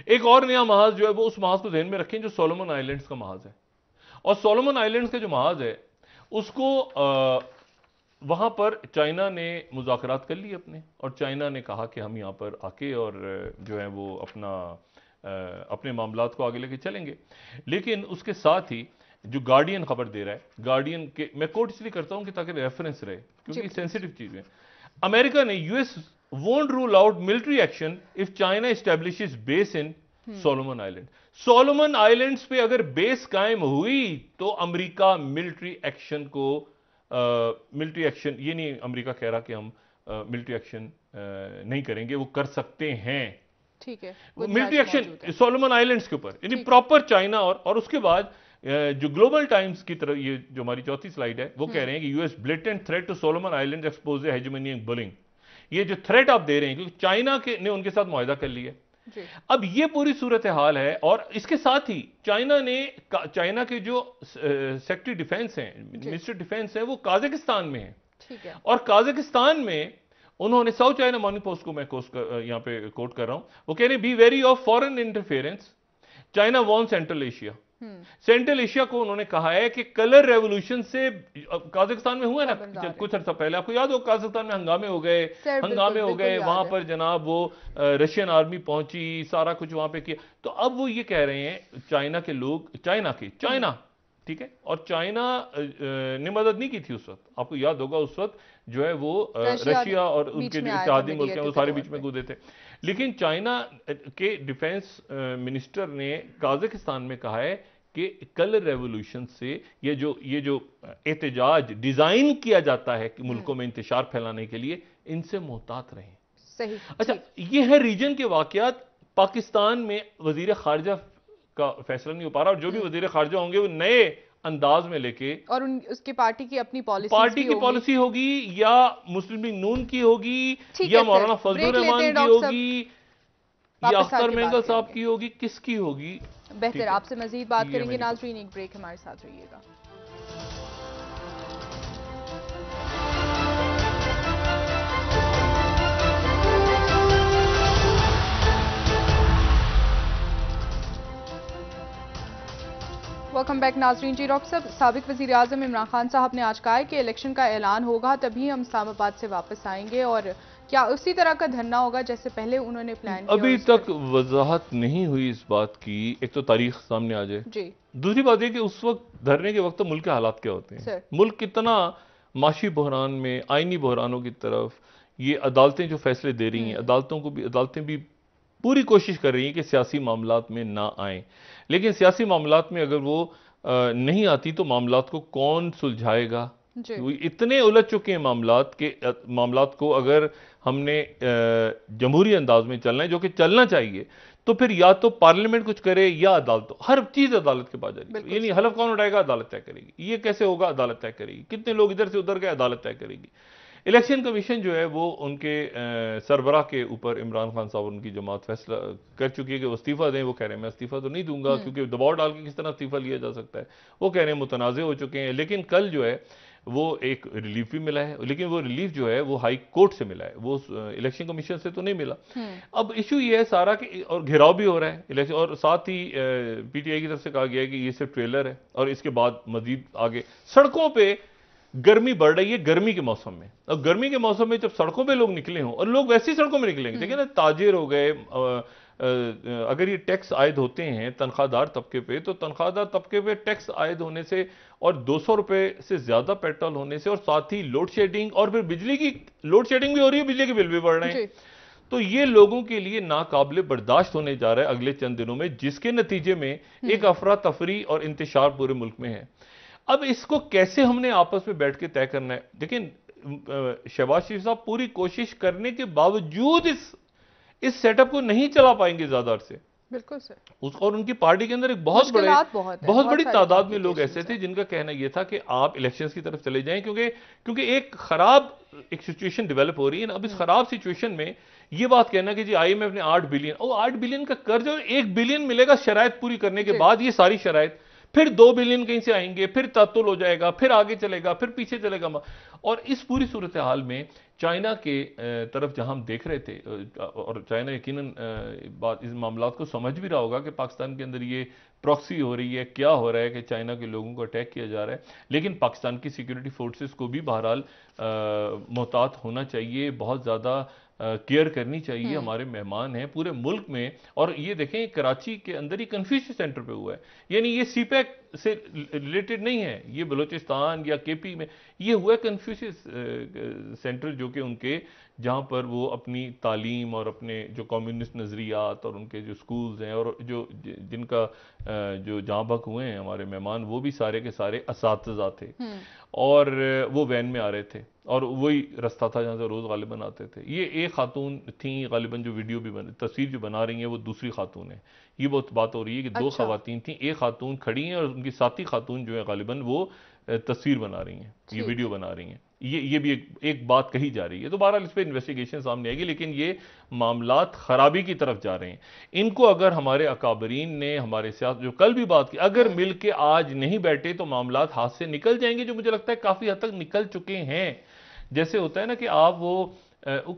एक और नया महाज जो है वो, उस महाज को ध्यान में रखें जो सोलोमन आइलैंड्स का महाज है। और सोलोमन आइलैंड्स का जो महाज है उसको वहां पर चाइना ने मुज़ाकरात कर लिए अपने, और चाइना ने कहा कि हम यहां पर आके और जो है वो अपने मामलात को आगे लेके चलेंगे। लेकिन उसके साथ ही जो गार्डियन खबर दे रहा है, गार्डियन के, मैं कोट इसलिए करता हूं कि ताकि रेफरेंस रहे, क्योंकि सेंसिटिव चीज है। अमेरिका ने, US won't rule out military action if China establishes base in Solomon island. Solomon islands पे अगर बेस कायम हुई तो अमेरिका मिलिट्री एक्शन को मिलिट्री एक्शन, ये नहीं अमेरिका कह रहा कि हम मिलिट्री एक्शन नहीं करेंगे, वो कर सकते हैं, ठीक है, मिलिट्री एक्शन सोलोमन आइलैंड्स के ऊपर, यानी प्रॉपर चाइना। और उसके बाद जो ग्लोबल टाइम्स की तरफ, ये जो हमारी चौथी स्लाइड है, वो कह रहे हैं कि US blatant threat to Solomon Islands expose hegemony and bullying. ये जो थ्रेट आप दे रहे हैं, क्योंकि चाइना के ने उनके साथ मुआहदा कर लिया। अब ये पूरी सूरत हाल है, और इसके साथ ही चाइना के जो सेक्रेटरी डिफेंस हैं, मिनिस्टर डिफेंस है, वो काजाकिस्तान में है। ठीक है। और काजाकिस्तान में उन्होंने, साउथ चाइना मॉर्निंग पोस्ट को मैं यहां पे कोट कर रहा हूं, वो कह रहे हैं be very of foreign interference, China want central Asia. Central Asia को उन्होंने कहा है कि कलर रेवोल्यूशन से, काजाकिस्तान में हुआ ना कुछ अर्सा पहले, आपको याद हो काजाकिस्तान में हंगामे हो गए, वहां पर जनाब वो रशियन आर्मी पहुंची, सारा कुछ वहां पे किया। तो अब वो ये कह रहे हैं चाइना के लोग, चाइना ठीक है, और चाइना ने मदद नहीं की थी उस वक्त, आपको याद होगा उस वक्त जो है वो रशिया और उनके जो इत्तेहादी मुल्क हैं वो सारे बीच में कूदे थे। लेकिन चाइना के डिफेंस मिनिस्टर ने काजाकिस्तान में कहा है कि कलर रेवोल्यूशन से ये जो एहतजाज डिजाइन किया जाता है कि मुल्कों में इंतशार फैलाने के लिए, इनसे मोहतात रहें। सही। अच्छा, ये है रीजन के वाकयात। पाकिस्तान में वजीर खारजा का फैसला नहीं हो पा रहा, और जो भी वजीर खारजा होंगे वो नए अंदाज में लेके, और उसकी पार्टी की अपनी पॉलिसी होगी, या मुस्लिम लीग नून की होगी, या मौलाना फजलुर रहमान की होगी, या अख्तर मेंगल साहब की होगी, किसकी होगी? बेहतर, आपसे मजीद बात करेंगे। नाज़रीन, एक ब्रेक, हमारे साथ रहिएगा। वेलकम बैक नाजरीन। जी डॉक्टर साहब, साबिक वज़ीर आज़म इमरान खान साहब ने आज कहा है कि इलेक्शन का ऐलान होगा तभी हम इस्लामाबाद से वापस आएंगे, और क्या उसी तरह का धरना होगा जैसे पहले उन्होंने प्लान किया? अभी तक वजाहत नहीं हुई इस बात की। एक तो तारीख सामने आ जाए जी, दूसरी बात यह कि उस वक्त धरने के वक्त तो मुल्क के हालात क्या होते हैं, मुल्क कितना माशी बहरान में, आईनी बहरानों की तरफ, ये अदालतें जो फैसले दे रही हैं, अदालतें भी पूरी कोशिश कर रही हैं कि सियासी मामलात में ना आए। लेकिन सियासी मामलात में अगर वो नहीं आती तो मामलात को कौन सुलझाएगा? इतने उलझ चुके हैं मामलात को अगर हमने जमहूरी अंदाज में चलना है, जो कि चलना चाहिए, तो फिर या तो पार्लियामेंट कुछ करे या अदालत, हर चीज अदालत के पास जाएगी। ये नहीं हलफ कौन उठाएगा, अदालत तय करेगी। ये कैसे होगा, अदालत तय करेगी। कितने लोग इधर से उधर गए, अदालत तय करेगी। इलेक्शन कमीशन जो है वो उनके सरबराह के ऊपर इमरान खान साहब, उनकी जमात फैसला कर चुकी है कि वो इस्तीफा दें। वो कह रहे हैं मैं इस्तीफा तो नहीं दूंगा, क्योंकि दबाव डाल के किस तरह इस्तीफा लिया जा सकता है। वो कह रहे हैं मुतनाज़े हो चुके हैं। लेकिन कल जो है वो एक रिलीफ भी मिला है, लेकिन वो रिलीफ जो है वो हाई कोर्ट से मिला है, वो इलेक्शन कमीशन से तो नहीं मिला। अब इशू ये है सारा कि, और घेराव भी हो रहा है इलेक्शन, और साथ ही पीटीआई की तरफ से कहा गया है कि ये सिर्फ ट्रेलर है, और इसके बाद मजीद आगे सड़कों पे गर्मी बढ़ रही है गर्मी के मौसम में। अब गर्मी के मौसम में जब सड़कों पे लोग निकले हों, और लोग वैसी सड़कों में निकलेंगे, देखिए ना, ताजिर हो गए, अगर ये टैक्स आयद होते हैं तनख्वाहदार तबके पे, तो तनख्वाहदार तबके पे टैक्स आयद होने से, और 200 रुपए से ज्यादा पेट्रोल होने से, और साथ ही लोड शेडिंग, और फिर बिजली की लोड शेडिंग भी हो रही है, बिजली के बिल भी बढ़ रहे हैं, तो ये लोगों के लिए नाकाबिले बर्दाश्त होने जा रहा है अगले चंद दिनों में, जिसके नतीजे में एक अफरा तफरी और इंतशार पूरे मुल्क में है। अब इसको कैसे हमने आपस में बैठ के तय करना है? देखिए, शहबाज शरीफ साहब पूरी कोशिश करने के बावजूद इस सेटअप को नहीं चला पाएंगे ज्यादा अरसे। बिल्कुल सर। और उनकी पार्टी के अंदर एक बहुत बड़ी तादाद में लोग ऐसे थे जिनका कहना यह था कि आप इलेक्शंस की तरफ चले जाएं, क्योंकि एक खराब सिचुएशन डेवलप हो रही है ना। अब इस खराब सिचुएशन में ये बात कहना कि जी IMF ने 8 बिलियन, 8 बिलियन का कर्ज और 1 बिलियन मिलेगा शराइत पूरी करने के बाद, ये सारी शराइत, फिर 2 बिलियन कहीं से आएंगे, फिर तातुल हो जाएगा, फिर आगे चलेगा, फिर पीछे चलेगा। और इस पूरी सूरत हाल में चाइना के तरफ जहां हम देख रहे थे, और चाइना यकीनन इस मामलात को समझ भी रहा होगा कि पाकिस्तान के अंदर ये प्रॉक्सी हो रही है, क्या हो रहा है कि चाइना के लोगों को अटैक किया जा रहा है। लेकिन पाकिस्तान की सिक्योरिटी फोर्सेस को भी बहरहाल मोहतात होना चाहिए, बहुत ज़्यादा केयर करनी चाहिए। हमारे मेहमान हैं पूरे मुल्क में, और ये देखें कराची के अंदर ही कन्फ्यूशियस सेंटर पे हुआ है, यानी ये CPEC से रिलेटेड नहीं है, ये बलूचिस्तान या केपी में ये हुआ कन्फ्यूशियस सेंटर, जो कि उनके जहाँ पर वो अपनी तालीम और अपने जो कम्युनिस्ट नज़रियात और उनके जो स्कूल्स हैं और जो जिनका जो जहाँ बक हुए हैं हमारे मेहमान, वो भी सारे के सारे असातिज़ा थे और वो वैन में आ रहे थे और वही रास्ता था जहाँ से रोज़ गालिबन आते थे। ये एक खातून थी गालिबन, जो वीडियो भी तस्वीर जो बना रही हैं वो दूसरी खातून है। ये बहुत बात हो रही है कि दो खवातीन थी, एक खातून खड़ी हैं और उनकी साथी खातून जो है गालिबन वो तस्वीर बना रही हैं, ये वीडियो बना रही हैं। ये भी एक बात कही जा रही है। तो बहरहाल इस पर इन्वेस्टिगेशन सामने आएगी, लेकिन ये मामलात खराबी की तरफ जा रहे हैं। इनको अगर हमारे अकाबरीन ने, हमारे सियासत जो कल भी बात की, अगर मिल के आज नहीं बैठे तो मामलात हाथ से निकल जाएंगे, जो मुझे लगता है काफ़ी हद तक निकल चुके हैं। जैसे होता है ना कि आप वो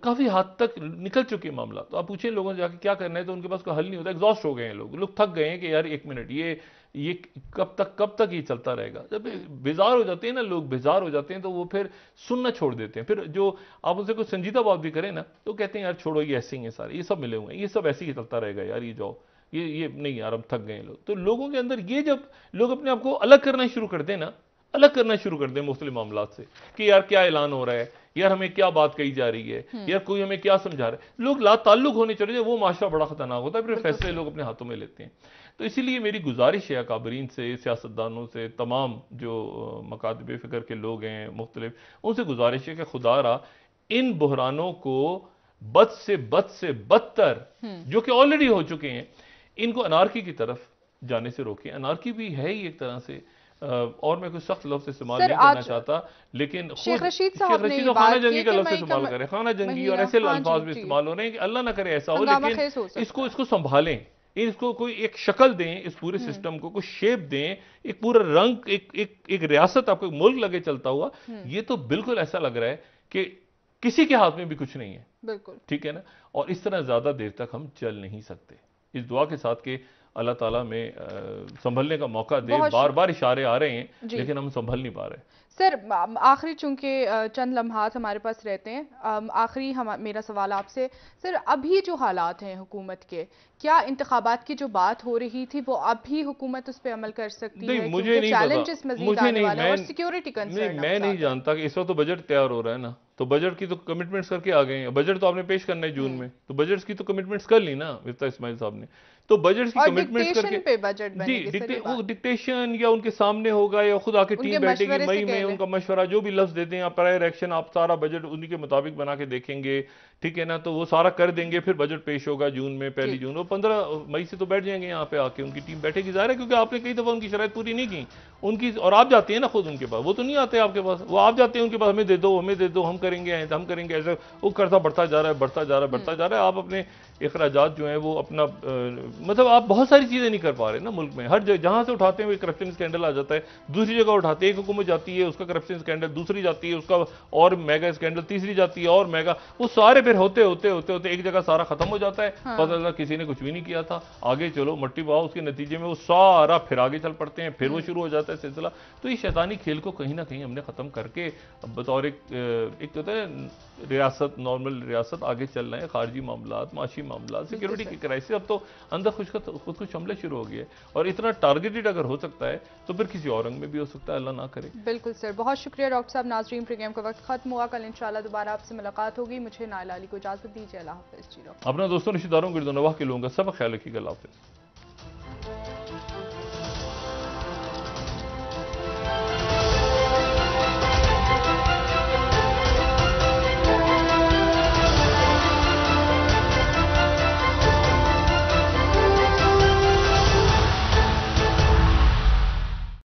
काफ़ी हद तक निकल चुके हैं मामला। तो आप पूछें लोगों से जाके क्या करना है, तो उनके पास कोई हल नहीं होता, एग्जॉस्ट हो गए हैं लोग थक गए हैं कि यार एक मिनट, ये कब तक ये चलता रहेगा। जब बेजार हो जाते हैं ना लोग, बेजार हो जाते हैं तो वो फिर सुनना छोड़ देते हैं। फिर जो आप उनसे कुछ संजीदा बात भी करें ना तो कहते हैं यार छोड़ो, ये ऐसे ही हैं सारे, ये सब मिले हुए हैं, ये सब ऐसे ही चलता रहेगा यार, ये जाओ, ये नहीं यार, अब थक गए लोग। तो लोगों के अंदर ये, जब लोग अपने आप को अलग करना शुरू कर दें ना, अलग करना शुरू कर दें मुख्तलिफ मामलात से कि यार क्या ऐलान हो रहा है, यार हमें क्या बात कही जा रही है, यार कोई हमें क्या समझा रहा है, लोग लाताल्लुक होने चले जाए, वो माशरा बड़ा खतरनाक होता है। फिर फैसले लोग अपने हाथों में लेते हैं। तो इसीलिए मेरी गुजारिश है अकाबरीन से, सियासतदानों से, तमाम जो मकातब फ़िक्र के लोग हैं मुख्तलिफ, उनसे गुजारिश है कि खुदारा इन बहरानों को बद से बदतर जो कि ऑलरेडी हो चुके हैं, इनको अनारकी की तरफ जाने से रोकें। अनारकी भी है ही एक तरह से, और मैं कुछ सख्त लफ्ज़ इस्तेमाल नहीं करना चाहता, लेकिन शेख रशीद साहब ने खाना जंगी का लफ्ज़ इस्तेमाल करें, खाना जंगी और ऐसे अल्फाज भी इस्तेमाल हो रहे हैं कि अल्लाह ना करे ऐसा हो, लेकिन इसको संभालें, इसको कोई एक शक्ल दें, इस पूरे सिस्टम को कुछ शेप दें, एक पूरा रंग, एक रियासत, आपको एक मुल्क लगे चलता हुआ। ये तो बिल्कुल ऐसा लग रहा है कि किसी के हाथ में भी कुछ नहीं है, बिल्कुल ठीक है ना। और इस तरह ज्यादा देर तक हम चल नहीं सकते। इस दुआ के साथ कि अल्लाह ताला में संभलने का मौका दे। बार बार इशारे आ रहे हैं लेकिन हम संभल नहीं पा रहे। सर आखिरी, चूंकि चंद लम्हात हमारे पास रहते हैं, आखिरी मेरा सवाल आपसे, सर अभी जो हालात हैं हुकूमत के, क्या इंतखाबात की जो बात हो रही थी वो अभी हुकूमत उस पर अमल कर सकती है? मुझे नहीं चैलेंजेस मजीद आने वाले हैं और सिक्योरिटी कंसर्न। मैं नहीं जानता कि इस वक्त तो बजट तैयार हो रहा है ना, तो बजट की तो कमिटमेंट्स करके आ गए हैं। बजट तो आपने पेश करना है जून में, तो बजट की तो कमिटमेंट्स कर ली ना मिफ्ता इस्माइल साहब ने। तो बजट की कमिटमेंट्स करके जी वो डिक्टेशन या उनके सामने होगा या खुद आके टीम बैठेगी मई में, उनका मशवरा जो भी लफ्ज देते हैं, आप प्रायर एक्शन, आप सारा बजट उन्हीं के मुताबिक बना के देखेंगे, ठीक है ना। तो वो सारा कर देंगे, फिर बजट पेश होगा जून में, 1 जून। वो 15 मई से तो बैठ जाएंगे यहाँ पे आके, उनकी टीम बैठेगी। ज़ाहिर है क्योंकि आपने कई दफ़ा उनकी शराइत पूरी नहीं की उनकी, और आप जाते हैं ना खुद उनके पास, वो तो नहीं आते आपके पास, वो आप जाते हैं उनके पास, हमें दे दो, हम करेंगे, हम करेंगे, ऐसा वो करता बढ़ता जा रहा है। आप अपने अखराजात जो हैं वो अपना मतलब आप बहुत सारी चीज़ें नहीं कर पा रहे ना मुल्क में। हर जहाँ से उठाते हैं करप्शन स्कैंडल आ जाता है, दूसरी जगह उठाते हैं, एक हुकूमत जाती है उसका करप्शन स्कैंडल, दूसरी जाती है उसका और मेगा स्कैंडल, तीसरी जाती है और मेगा, वो सारे फिर होते होते एक जगह सारा खत्म हो जाता है। पता चलता किसी ने कुछ भी नहीं किया था, आगे चलो मट्टी बहाओ, उसके नतीजे में वो सारा फिर आगे चल पड़ते हैं, फिर वो शुरू हो जाता है सिलसिला। तो ये शैतानी खेल को कहीं ना कहीं हमने खत्म करके बतौर एक होता है रियासत, नॉर्मल रियासत आगे चल रहे हैं। खारजी मामलात, माशी मामलात, सिक्योरिटी की क्राइसिस, अब तो अंदर खुद कुछ हमले शुरू हो गए, और इतना टारगेटेड अगर हो सकता है तो फिर किसी और रंग में भी हो सकता है, अल्लाह ना करे। बिल्कुल सर, बहुत शुक्रिया डॉक्टर साहब। नाज़रीन, प्रोग्राम का वक्त खत्म हुआ, कल इंशाल्लाह दोबारा आपसे मुलाकात होगी। मुझे नाइला अली को इजाजत दीजिए, अल्लाह हाफिज़। अपना दोस्तों, रिश्तेदारों, गिरदोनवाह के लोगों का सब ख्याल रखिएगा। अल्लाह हाफिज़।